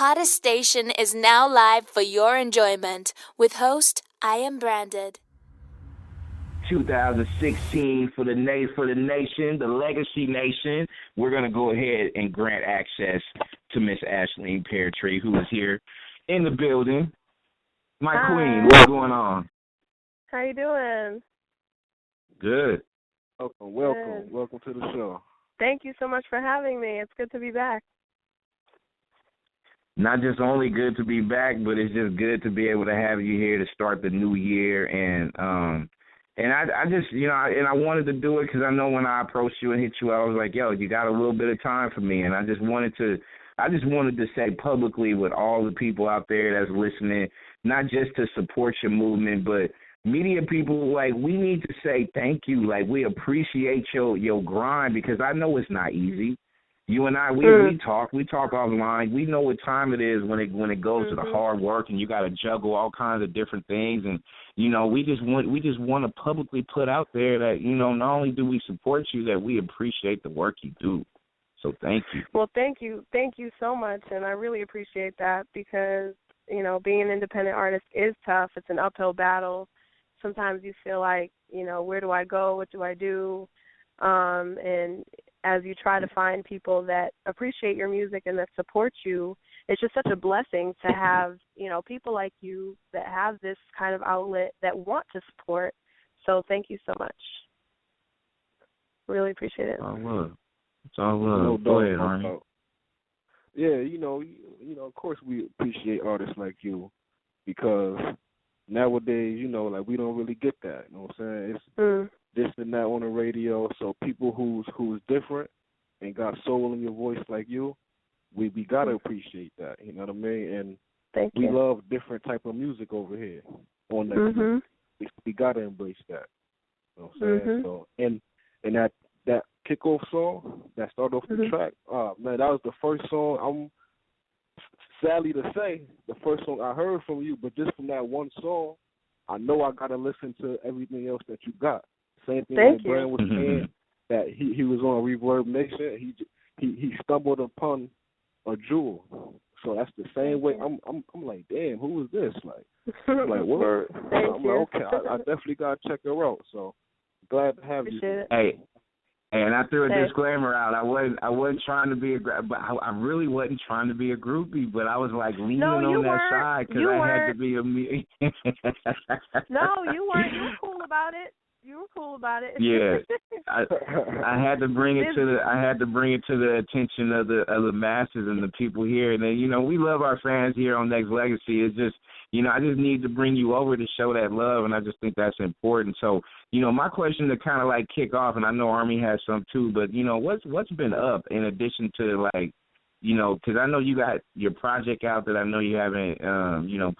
hottest station is now live for your enjoyment with host Iambranded. 2016 for the nation, the Legacy Nation. We're gonna go ahead and grant access to Miss Ashleen Peartree, who is here in the building. My Hi. queen, what's going on? How you doing? Good. Welcome to the show. Thank you so much for having me. It's good to be back. Not just only good to be back, but it's just good to be able to have you here to start the new year. And I just, and I wanted to do it because I know when I approached you and hit you, I was like, yo, you got a little bit of time for me. And I just wanted to say publicly with all the people out there that's listening, not just to support your movement, but media people, like, we need to say thank you. Like, we appreciate your grind because I know it's not easy. You and I, we talk offline. We know what time it is when it goes to the hard work and you got to juggle all kinds of different things. And we just want to publicly put out there that not only do we support you, that we appreciate the work you do. So thank you. Well, thank you so much, and I really appreciate that because being an independent artist is tough. It's an uphill battle. Sometimes you feel like where do I go? What do I do? And as you try to find people that appreciate your music and that support you, it's just such a blessing to have, people like you that have this kind of outlet that want to support. So thank you so much. Really appreciate it. It's all love. Go ahead, Arnie. Yeah, of course we appreciate artists like you because nowadays, like we don't really get that. You know what I'm saying? It's this and that on the radio. So people who's different and got soul in your voice like you, we gotta appreciate that. You know what I mean? And Thank we you. love different type of music over here on that. We gotta embrace that. You know what I'm saying? So and that kickoff song that started off the track, man, that was the first song. I'm sadly to say the first song I heard from you, but just from that one song, I know I gotta listen to everything else that you got. Same thing that Brand was saying, that he was on Reverb Nation. He stumbled upon a jewel. So that's the same way. I'm like, damn, who is this? Like, I'm like, word. I'm like, okay, I definitely gotta check her out. So glad to have you. Hey, and I threw a disclaimer out. I wasn't trying to be I really wasn't trying to be a groupie, but I was like leaning on that side because I had to be a me. No, you weren't. You were cool about it. Yeah, I had to bring it to the attention of the masses and the people here. And then, we love our fans here on Nexxlegacy. It's just, I just need to bring you over to show that love, and I just think that's important. So, my question to kind of like kick off, and I know Army has some too, but what's been up in addition to like, because I know you got your project out that I know you haven't,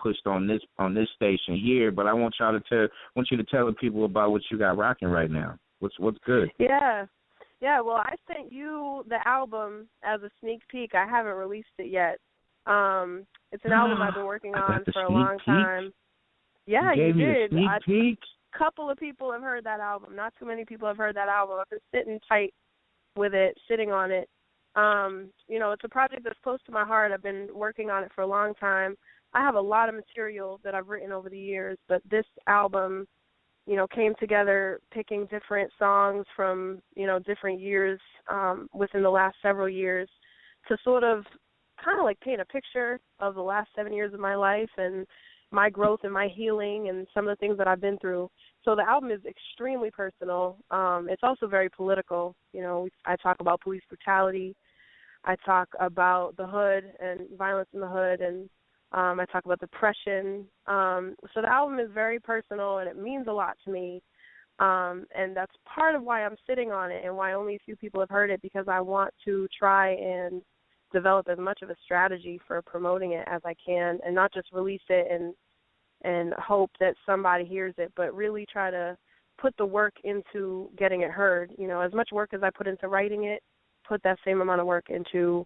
pushed on this station here, but I want you to tell the people about what you got rocking right now. What's good? Yeah. Well, I sent you the album as a sneak peek. I haven't released it yet. It's an album I've been working on for a long time. Yeah, you did. Sneak peek. A couple of people have heard that album. Not too many people have heard that album. I've been sitting tight with it, sitting on it. It's a project that's close to my heart. I've been working on it for a long time. I have a lot of material that I've written over the years, but this album, came together picking different songs from, different years within the last several years to sort of kind of like paint a picture of the last 7 years of my life and my growth and my healing and some of the things that I've been through. So the album is extremely personal. It's also very political. I talk about police brutality. I talk about the hood and violence in the hood, and I talk about depression. So the album is very personal, and it means a lot to me. And that's part of why I'm sitting on it and why only a few people have heard it, because I want to try and develop as much of a strategy for promoting it as I can, and not just release it and hope that somebody hears it, but really try to put the work into getting it heard. As much work as I put into writing it, put that same amount of work into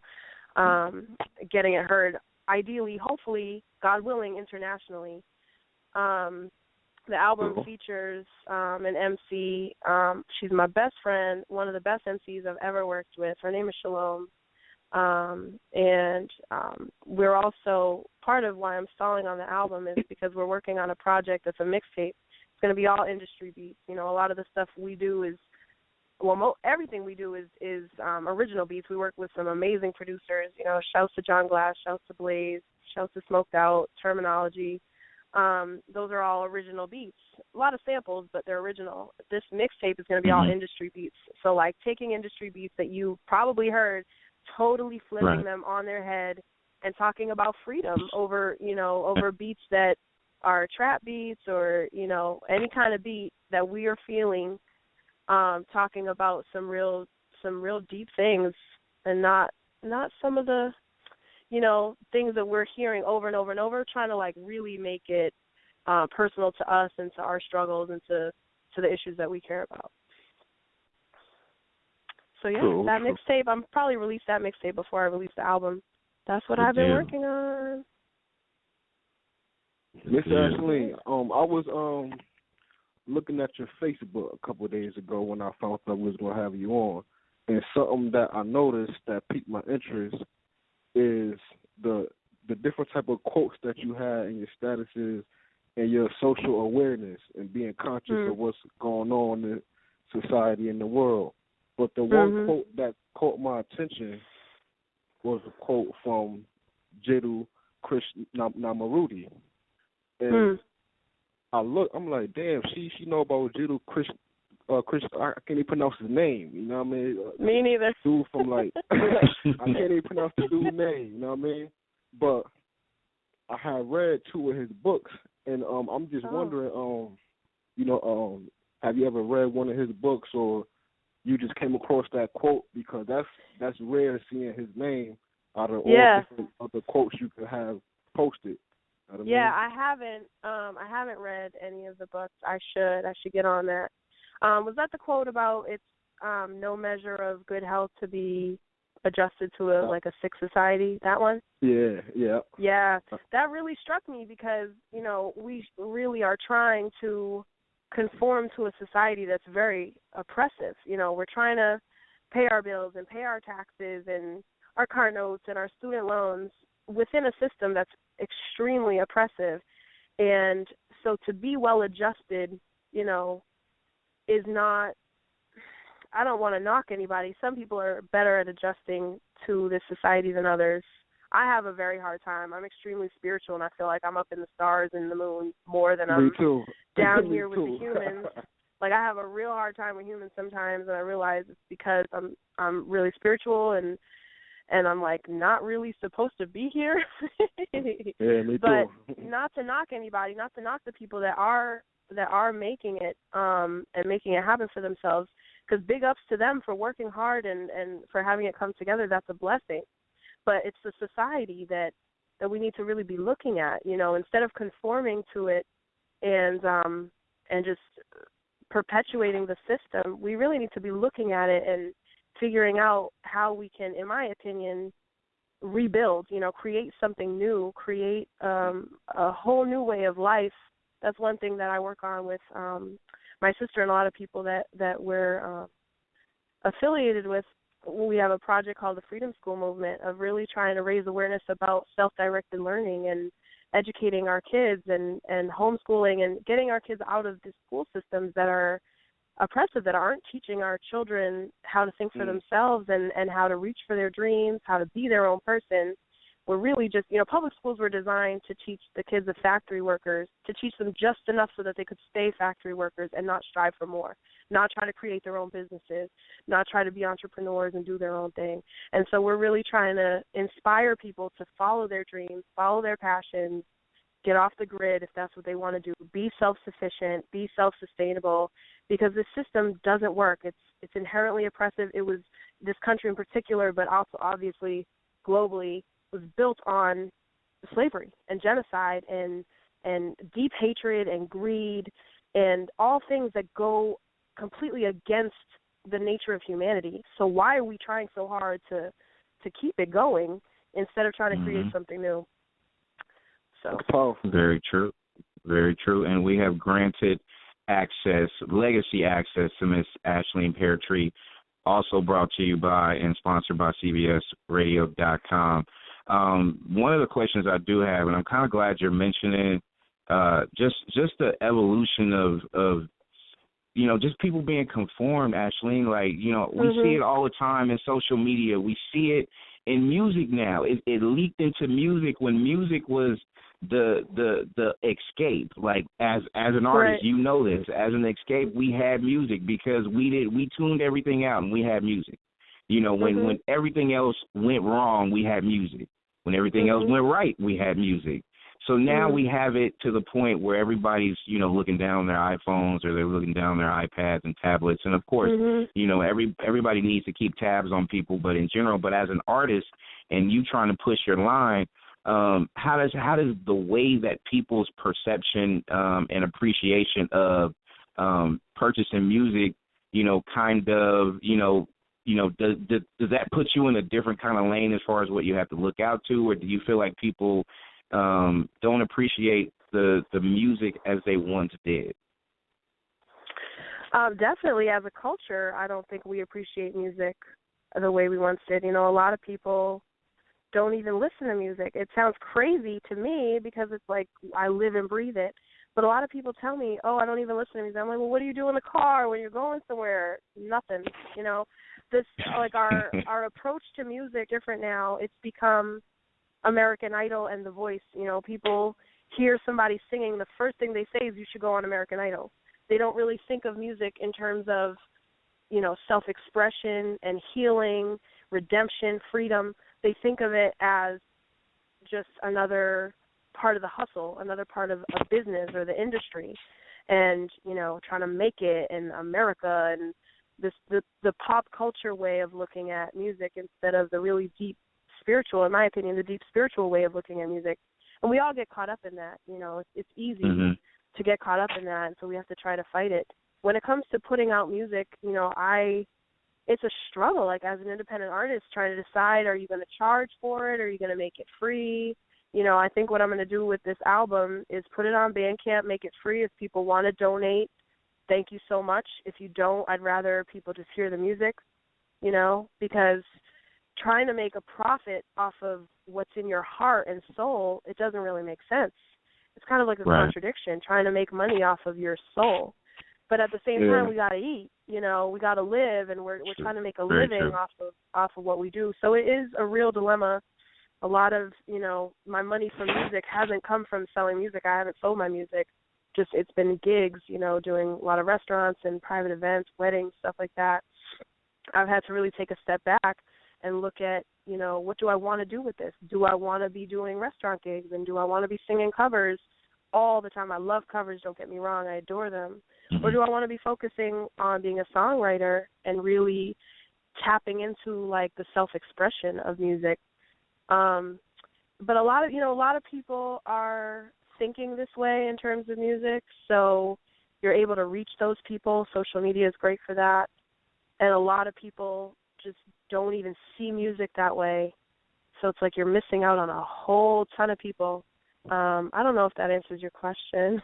getting it heard, ideally, hopefully, God willing, internationally. The album features an MC. She's my best friend, one of the best MCs I've ever worked with. Her name is Shalom. We're also, part of why I'm stalling on the album is because we're working on a project that's a mixtape. It's going to be all industry beats. You know, a lot of the stuff we do is, everything we do is original beats. We work with some amazing producers. You know, shouts to John Glass, shouts to Blaze, shouts to Smoked Out, Terminology. Those are all original beats. A lot of samples, but they're original. This mixtape is going to be all industry beats. So, like, taking industry beats that you probably heard, totally flipping them on their head and talking about freedom over beats that are trap beats or, you know, any kind of beat that we are feeling, talking about some real deep things and not some of the, you know, things that we're hearing over and over and over, trying to, like, really make it personal to us and to our struggles and to the issues that we care about. So, yeah, that mixtape, I'm probably release that mixtape before I release the album. That's what I've been working on. Miss Ashley, I was looking at your Facebook a couple of days ago when I found out we was going to have you on, and something that I noticed that piqued my interest is the different type of quotes that you had in your statuses and your social awareness and being conscious of what's going on in society and the world. But the one quote that caught my attention was a quote from Jiddu Krishnamurti. And I'm like, damn, she know about Jiddu I can't even pronounce his name, you know what I mean? Me neither. Dude from, like, I can't even pronounce the dude's name, you know what I mean? But I have read 2 of his books, and I'm just wondering, have you ever read one of his books, or you just came across that quote? Because that's rare seeing his name out of all different other quotes you could have posted. You know what I mean? I haven't read any of the books. I should get on that. Was that the quote about it's no measure of good health to be adjusted to a sick society? That one? Yeah. Yeah, that really struck me because, you know, we really are trying to conform to a society that's very oppressive. You know, we're trying to pay our bills and pay our taxes and our car notes and our student loans within a system that's extremely oppressive. And so to be well adjusted, you know, is not, I don't want to knock anybody. Some people are better at adjusting to this society than others. I have a very hard time. I'm extremely spiritual, and I feel like I'm up in the stars and the moon more than I'm down here with the humans. Like, I have a real hard time with humans sometimes, and I realize it's because I'm really spiritual and I'm, like, not really supposed to be here. Yeah, me too. But not to knock anybody, not to knock the people that are making it and making it happen for themselves, because big ups to them for working hard and for having it come together. That's a blessing. But it's the society that we need to really be looking at, you know, instead of conforming to it and just perpetuating the system. We really need to be looking at it and figuring out how we can, in my opinion, rebuild, you know, create something new, create a whole new way of life. That's one thing that I work on with my sister and a lot of people that we're affiliated with. We have a project called the Freedom School Movement of really trying to raise awareness about self-directed learning and educating our kids and homeschooling and getting our kids out of the school systems that are oppressive, that aren't teaching our children how to think for themselves and how to reach for their dreams, how to be their own person. We're really just, you know, public schools were designed to teach the kids of factory workers, to teach them just enough so that they could stay factory workers and not strive for more, not try to create their own businesses, not try to be entrepreneurs and do their own thing. And so we're really trying to inspire people to follow their dreams, follow their passions, get off the grid if that's what they want to do, be self-sufficient, be self-sustainable, because this system doesn't work. It's inherently oppressive. It was, this country in particular, but also obviously globally, was built on slavery and genocide and deep hatred and greed and all things that go completely against the nature of humanity. So why are we trying so hard to keep it going instead of trying to create something new? So very true. Very true. And we have granted legacy access to Miss Ashley and Peartree also brought to you by and sponsored by CBSRadio.com. One of the questions I do have, and I'm kind of glad you're mentioning, just the evolution of just people being conformed, Ashleen. Like, we see it all the time in social media. We see it in music now. It leaked into music when music was the escape. Like, as an artist, you know this. As an escape, we had music because we tuned everything out and we had music. When everything else went wrong, we had music. When everything else went right, we had music. So now we have it to the point where everybody's, looking down their iPhones or they're looking down their iPads and tablets. And, of course, everybody needs to keep tabs on people. But in general, as an artist and you trying to push your line, how does the way that people's perception and appreciation of purchasing music, does that put you in a different kind of lane as far as what you have to look out to? Or do you feel like people don't appreciate the music as they once did? Definitely, as a culture, I don't think we appreciate music the way we once did. A lot of people don't even listen to music. It sounds crazy to me because it's like I live and breathe it. But a lot of people tell me, oh, I don't even listen to music. I'm like, well, what do you do in the car when you're going somewhere? Nothing, This, like, our approach to music different now. It's become American Idol and The Voice. People hear somebody singing, the first thing they say is you should go on American Idol. They don't really think of music in terms of, self-expression and healing, redemption, freedom. They think of it as just another part of the hustle, another part of a business or the industry, and, trying to make it in America and the pop culture way of looking at music instead of the really deep spiritual, in my opinion, the deep spiritual way of looking at music. And we all get caught up in that. It's easy to get caught up in that, and so we have to try to fight it. When it comes to putting out music, it's a struggle, like, as an independent artist, trying to decide, are you going to charge for it? Or are you going to make it free? I think what I'm going to do with this album is put it on Bandcamp, make it free. If people want to donate, thank you so much. If you don't, I'd rather people just hear the music, because trying to make a profit off of what's in your heart and soul, it doesn't really make sense. It's kind of like a contradiction, trying to make money off of your soul. But at the same time, we got to eat, we got to live, and we're trying to make a living off of what we do. So it is a real dilemma. A lot of, my money from music hasn't come from selling music. I haven't sold my music. Just it's been gigs, doing a lot of restaurants and private events, weddings, stuff like that. I've had to really take a step back and look at, what do I want to do with this? Do I want to be doing restaurant gigs, and do I want to be singing covers all the time? I love covers, don't get me wrong. I adore them. Or do I want to be focusing on being a songwriter and really tapping into, like, the self-expression of music? But a lot of people are thinking this way in terms of music, so you're able to reach those people. Social media is great for that. And a lot of people just don't even see music that way. So it's like you're missing out on a whole ton of people. I don't know if that answers your question.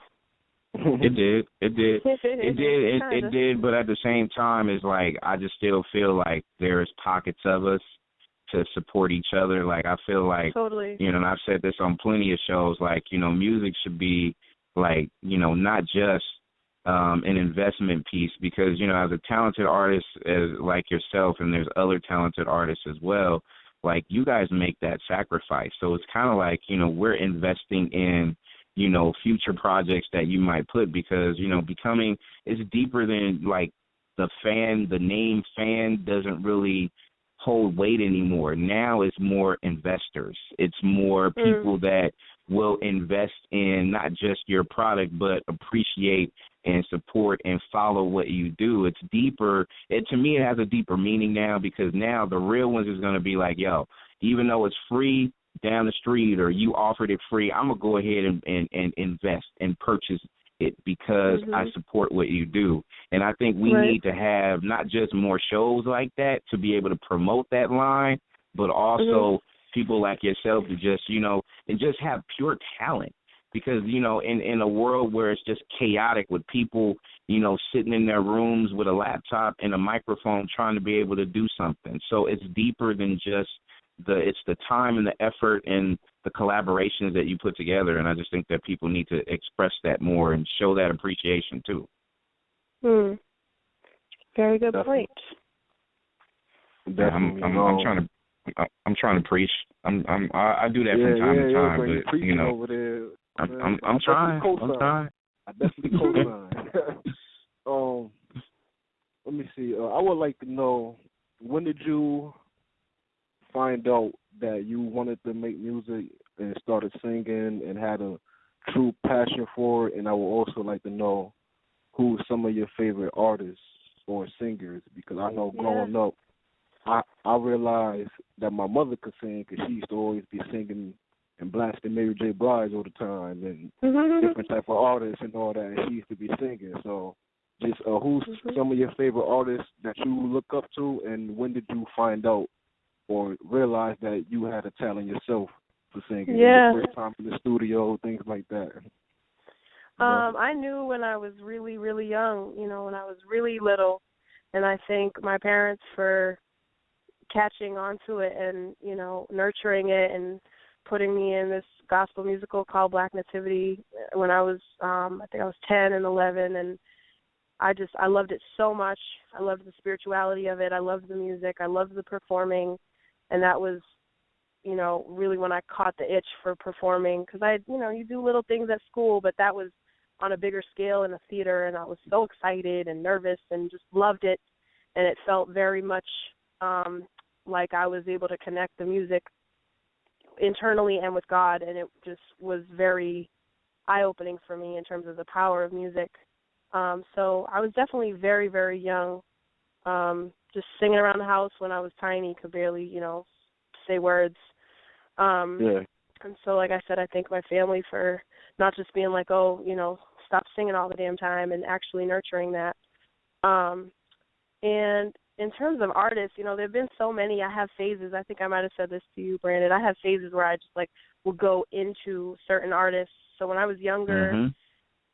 It did. It did. But at the same time, it's like I just still feel like there's pockets of us to support each other. Like, I feel like, totally. And I've said this on plenty of shows, like, music should be, like, not just an investment piece, because, as a talented artist like yourself, and there's other talented artists as well, like, you guys make that sacrifice. So it's kind of like, we're investing in, future projects that you might put, because, becoming is deeper than, like, the name fan doesn't really hold weight anymore. Now it's more investors. It's more people that will invest in not just your product, but appreciate and support and follow what you do. It's deeper. To me, it has a deeper meaning now, because now the real ones is going to be like, yo, even though it's free down the street or you offered it free, I'm going to go ahead and invest and purchase it because I support what you do. And I think we need to have not just more shows like that to be able to promote that line, but also people like yourself to just, and just have pure talent. because, in a world where it's just chaotic with people, sitting in their rooms with a laptop and a microphone trying to be able to do something. So it's deeper than just it's the time and the effort and the collaborations that you put together. And I just think that people need to express that more and show that appreciation too. Very good point. I'm trying to preach. I do that from time to time, but over there. I'm trying. I definitely co-sign. Let me see. I would like to know, when did you find out that you wanted to make music and started singing and had a true passion for it? And I would also like to know who some of your favorite artists or singers, because I know growing up, I realized that my mother could sing because she used to always be singing and blasting Mary J. Blige all the time and different type of artists and all that, and she used to be singing. So just who's some of your favorite artists that you look up to, and when did you find out or realize that you had a talent yourself for singing? Yeah. The first time in the studio, things like that. I knew when I was really, really young, when I was really little, and I thank my parents for catching onto it and, nurturing it and putting me in this gospel musical called Black Nativity when I was, I think I was 10 and 11, and I loved it so much. I loved the spirituality of it. I loved the music. I loved the performing, and that was, really when I caught the itch for performing, because you do little things at school, but that was on a bigger scale in a theater, and I was so excited and nervous and just loved it, and it felt very much like I was able to connect the music internally and with God, and it just was very eye-opening for me in terms of the power of music. So I was definitely very, very young, just singing around the house when I was tiny, could barely, say words. And so, like I said, I thank my family for not just being like, stop singing all the damn time, and actually nurturing that. And in terms of artists, there have been so many. I have phases. I think I might have said this to you, Brandon. I have phases where I just will go into certain artists. So when I was younger,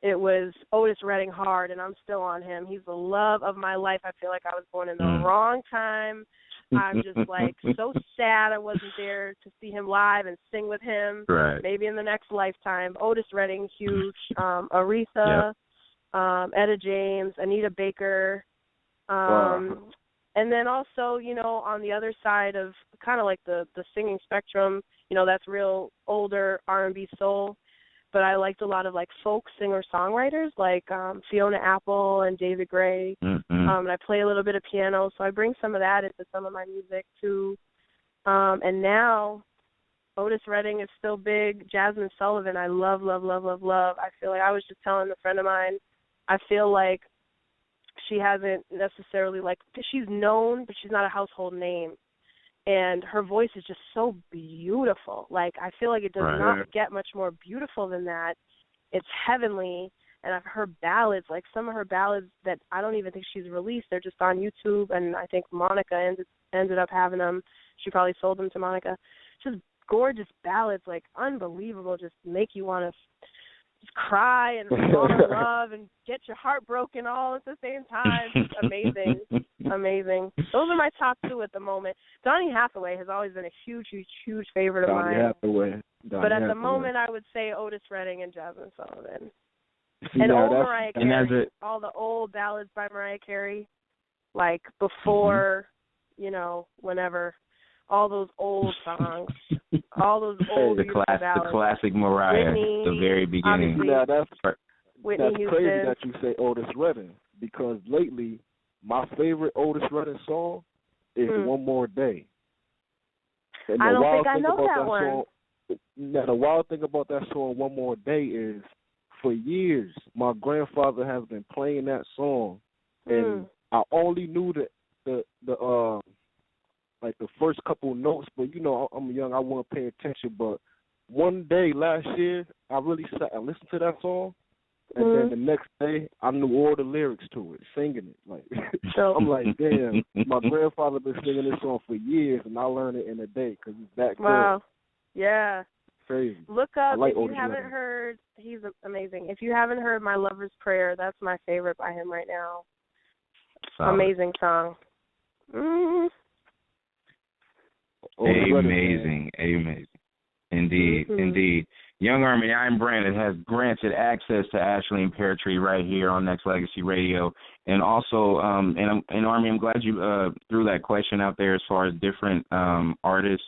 it was Otis Redding hard, and I'm still on him. He's the love of my life. I feel like I was born in the wrong time. I'm just so sad I wasn't there to see him live and sing with him. Right. Maybe in the next lifetime. Otis Redding, huge. Aretha, Etta James, Anita Baker. And then also, on the other side of kind of like the singing spectrum, that's real older R&B soul. But I liked a lot of folk singer-songwriters like Fiona Apple and David Gray. And I play a little bit of piano, so I bring some of that into some of my music too. And now Otis Redding is still big. Jasmine Sullivan, I love, love, love, love, love. I feel like I was just telling a friend of mine, I feel like she hasn't necessarily she's known, but she's not a household name. And her voice is just so beautiful. I feel like it does not get much more beautiful than that. It's heavenly. And I've heard ballads, some of her ballads that I don't even think she's released. They're just on YouTube, and I think Monica ended up having them. She probably sold them to Monica. Just gorgeous ballads, unbelievable, just make you want to just cry and fall in love and get your heart broken all at the same time. It's amazing. Amazing. Those are my top two at the moment. Donny Hathaway has always been a huge, huge, huge favorite of mine. But at the moment, I would say Otis Redding and Jasmine Sullivan. And old Mariah Carey, all the old ballads by Mariah Carey, before, whenever. All those old songs, all those old beautiful ballads. The classic Mariah, Whitney, the very beginning. That's Whitney crazy that you say Otis Redding, because lately my favorite Otis Redding song is One More Day. And I don't think I know that one. Now, the wild thing about that song, One More Day, is for years my grandfather has been playing that song, and I only knew the first couple notes, but I'm young, I wasn't paying attention. But one day last year, I really sat and listened to that song, and then the next day, I knew all the lyrics to it, singing it. I'm like, damn, my grandfather been singing this song for years, and I learned it in a day because it's that good. Wow, yeah. Crazy. Look up like if you Otis haven't Redding. heard. He's amazing. If you haven't heard My Lover's Prayer, that's my favorite by him right now. Solid. Amazing song. Amazing. Indeed, indeed. Young Army, Iambranded has granted access to Ashley and Peartree right here on Nexxlegacy Radio. And also, and Army, I'm glad you threw that question out there as far as different artists,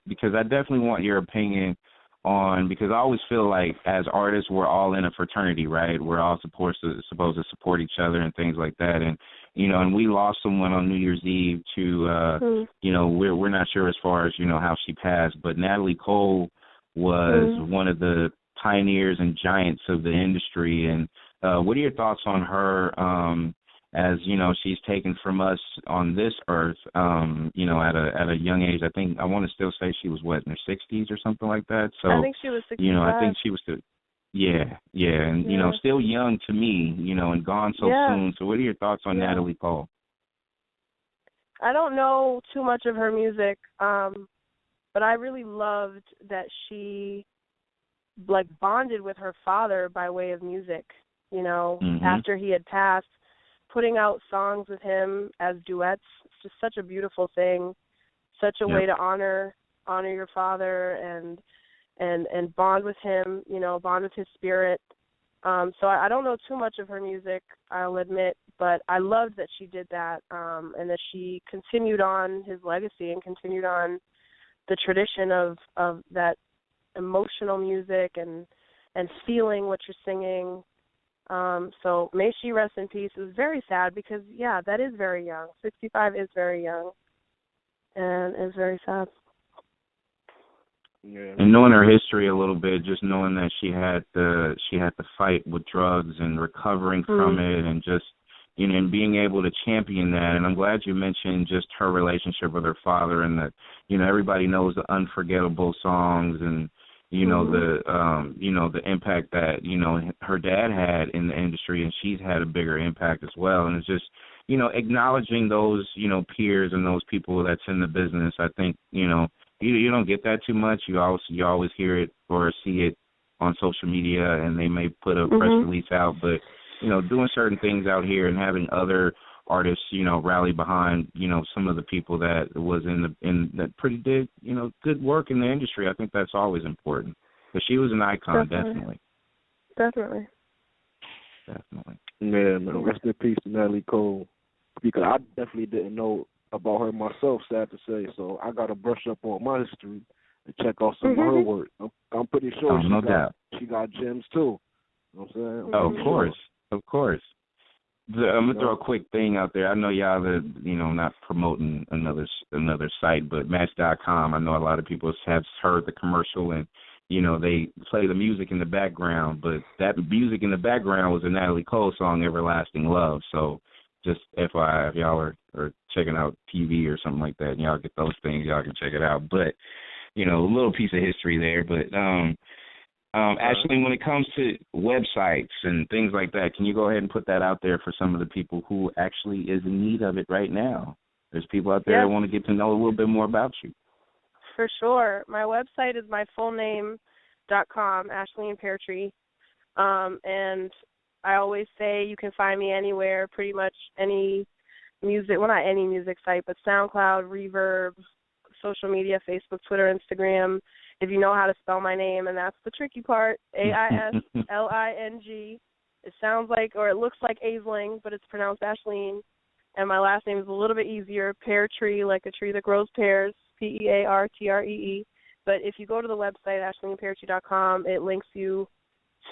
because I definitely want your opinion on, because I always feel like as artists, we're all in a fraternity, right? We're all supposed to support each other and things like that. And, you know, and we lost someone on New Year's Eve to, you know, we're not sure as far as, you know, how she passed, but Natalie Cole was one of the pioneers and giants of the industry. And what are your thoughts on her as, you know, she's taken from us on this earth, you know, at a young age? I want to still say she was, what, in her 60s or something like that? So, I think she was 65. You know, I think she was still, and, you know, still young to me, you know, and gone so soon. So what are your thoughts on Natalie Cole? I don't know too much of her music, but I really loved that she, like, bonded with her father by way of music, you know, after he had passed, putting out songs with him as duets. It's just such a beautiful thing, such a way to honor your father and bond with him, you know, bond with his spirit. So I don't know too much of her music, I'll admit, but I loved that she did that, and that she continued on his legacy and continued on the tradition of that emotional music and feeling what you're singing. So may she rest in peace. It was very sad because, that is very young. 65 is very young, and it's very sad. Yeah. And knowing her history a little bit, just knowing that she had to fight with drugs and recovering from it, and just, you know, and being able to champion that. And I'm glad you mentioned just her relationship with her father, and that, you know, everybody knows the Unforgettable songs, and, you know, the impact that, you know, her dad had in the industry, and she's had a bigger impact as well. And it's just, you know, acknowledging those, you know, peers and those people that's in the business. I think, you know, you don't get that too much. You always hear it or see it on social media, and they may put a press release out, but, you know, doing certain things out here and having other artists, you know, rally behind, you know, some of the people that was in that pretty did, you know, good work in the industry. I think that's always important. But she was an icon, definitely. Definitely. Yeah, man. Rest in peace to Natalie Cole, because I definitely didn't know about her myself, sad to say. So I got to brush up on my history and check out some of her work. I'm pretty sure she got gems too. You know what I'm saying? Oh, of course. I'm gonna throw a quick thing out there. I know y'all are, you know, not promoting another site, but Match.com. I know a lot of people have heard the commercial, and, you know, they play the music in the background, but that music in the background was a Natalie Cole song, "Everlasting Love." So just FYI, if y'all are checking out TV or something like that, and y'all get those things, y'all can check it out. But, you know, a little piece of history there. But Ashley, when it comes to websites and things like that, can you go ahead and put that out there for some of the people who actually is in need of it right now? There's people out there that want to get to know a little bit more about you. For sure. My website is my full name.com, Ashley and Peartree. And I always say you can find me anywhere, pretty much any music, well, not any music site, but SoundCloud, Reverb, social media, Facebook, Twitter, Instagram, if you know how to spell my name, and that's the tricky part, Aisling. It sounds like, or it looks like Aisling, but it's pronounced Ashleen. And my last name is a little bit easier, Peartree, like a tree that grows pears, Peartree. But if you go to the website, ashleyandpeartree.com, it links you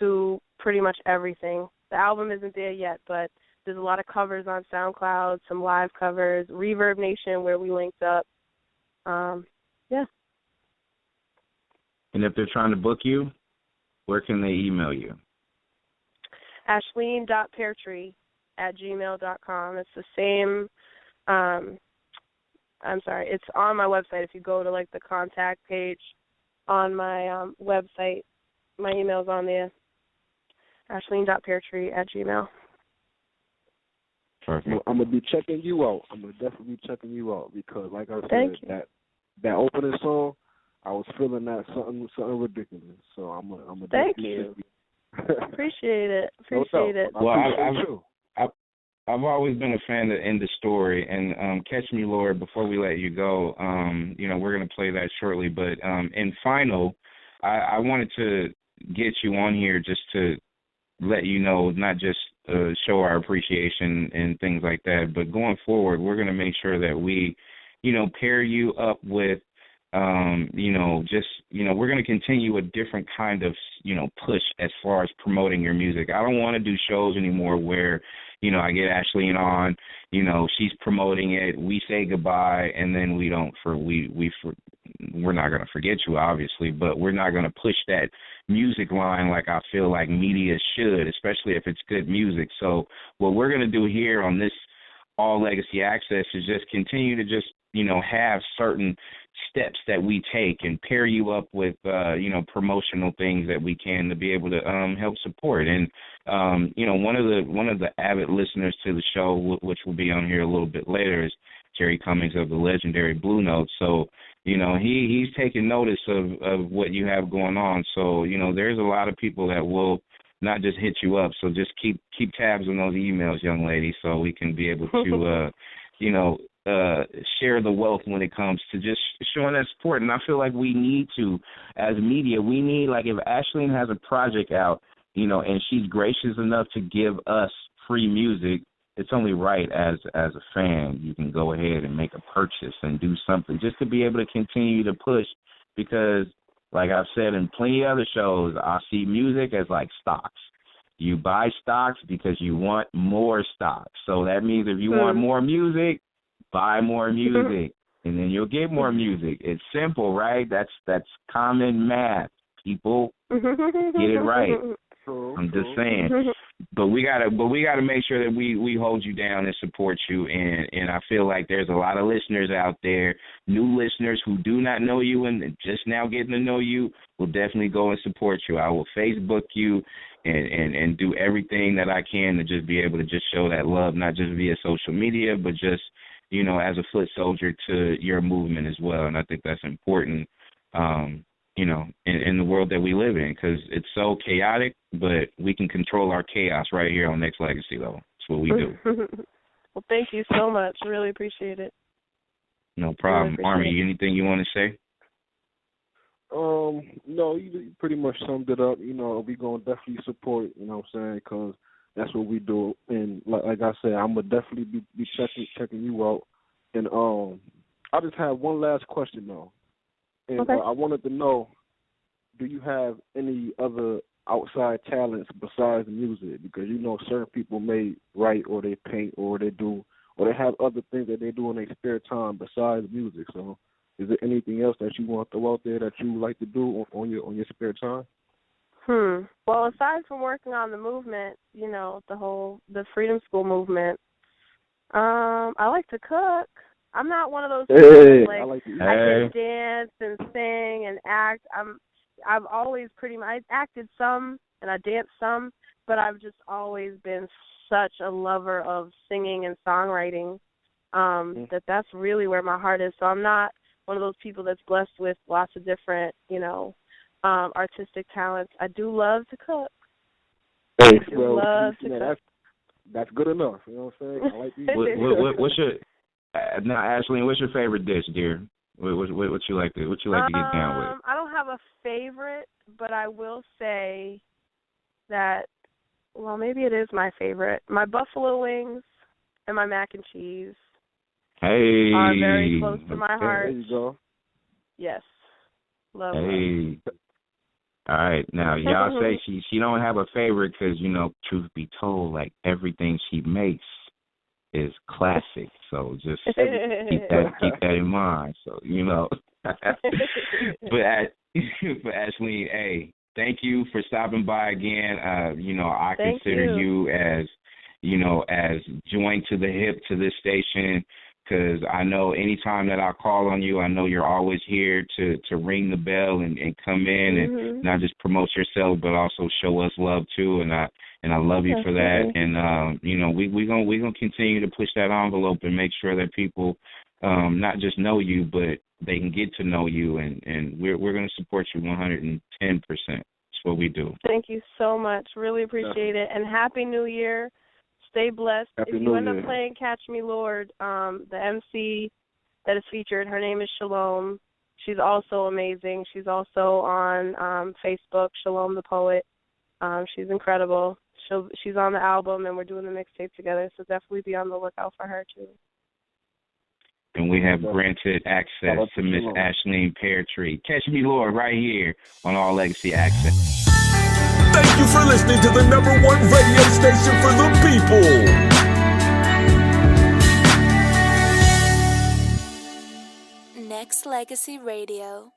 to pretty much everything. The album isn't there yet, but there's a lot of covers on SoundCloud, some live covers, Reverb Nation, where we linked up. And if they're trying to book you, where can they email you? Ashleen.peartree@gmail.com. It's the same, it's on my website. If you go to, like, the contact page on my website, my email's on there. Ashleen.peartree@gmail. Perfect. I'm going to be checking you out. I'm going to definitely be checking you out because, like I said, that opening song, I was feeling that something ridiculous. So I'm a Thank you. Appreciate it. Appreciate it. Well, I've always been a fan of End of Story, and Catch Me Lord, before we let you go, we're going to play that shortly, but in final, I wanted to get you on here just to let you know, not just show our appreciation and things like that, but going forward, we're going to make sure that we, pair you up with, we're going to continue a different kind of, push as far as promoting your music. I don't want to do shows anymore where, I get Ashley on, she's promoting it, we say goodbye, and then we're not going to forget you, obviously, but we're not going to push that music line like I feel like media should, especially if it's good music. So what we're going to do here on this All Legacy Access is just continue to just, have certain steps that we take and pair you up with, promotional things that we can to be able to help support. And, one of the avid listeners to the show, which will be on here a little bit later, is Jerry Cummings of the legendary Blue Note. So, he's taking notice of what you have going on. So, there's a lot of people that will not just hit you up. So just keep tabs on those emails, young lady, so we can be able to, share the wealth when it comes to just showing that support. And I feel like we need to, as media, like if Ashley has a project out, and she's gracious enough to give us free music, it's only right as a fan, you can go ahead and make a purchase and do something just to be able to continue to push, because like I've said in plenty of other shows, I see music as like stocks. You buy stocks because you want more stocks. So that means if you want more music, buy more music, and then you'll get more music. It's simple, right? That's common math. People get it right. I'm just saying. But we gotta make sure that we hold you down and support you, and I feel like there's a lot of listeners out there, new listeners who do not know you and just now getting to know you, will definitely go and support you. I will Facebook you and do everything that I can to just be able to just show that love, not just via social media, but just, as a foot soldier to your movement as well. And I think that's important, in the world that we live in, because it's so chaotic, but we can control our chaos right here on Nexxlegacy, though. That's what we do. Well, thank you so much. Really appreciate it. No problem. Really Army, anything you want to say? No, you pretty much summed it up. We're going to definitely support, because that's what we do. And like I said, I'm going to definitely be checking you out. And I just have one last question, though. And okay. I wanted to know, do you have any other outside talents besides music? Because, certain people may write or they paint or they have other things that they do in their spare time besides music. So is there anything else that you want to throw out there that you like to do on your spare time? Well, aside from working on the movement, the Freedom School movement, I like to cook. I'm not one of those people I can dance and sing and act. I've always I acted some and I danced some, but I've just always been such a lover of singing and songwriting that's really where my heart is. So I'm not one of those people that's blessed with lots of different, artistic talents. I do love to cook. That's good enough. You know what I'm saying? I like these. What's your now, Ashley? What's your favorite dish, dear? What you like to get down with? I don't have a favorite, but I will say that, well, maybe it is my favorite. My buffalo wings and my mac and cheese are very close to my heart. There you go. Yes, love. All right, now y'all say she don't have a favorite because, truth be told, like everything she makes is classic. So just keep that in mind. So but Ashley, hey, thank you for stopping by again. I consider you as joined to the hip to this station, because I know anytime that I call on you, I know you're always here to ring the bell and come in and not just promote yourself, but also show us love too. And I love you for that. And we're gonna continue to push that envelope and make sure that people not just know you, but they can get to know you, and we're going to support you 110%. That's what we do. Thank you so much. Really appreciate it. And Happy New Year. Stay blessed. Happy if New you end Year. up playing Catch Me Lord, the MC that is featured, her name is Shalom. She's also amazing. She's also on Facebook, Shalom the Poet. She's incredible. She's on the album, and we're doing the mixtape together, so definitely be on the lookout for her, too. And we have granted access to Miss Ashleen Peartree. Catch Me Lord right here on All Legacy Access. Thank you for listening to the #1 radio station for the people. Nexxlegacy Radio.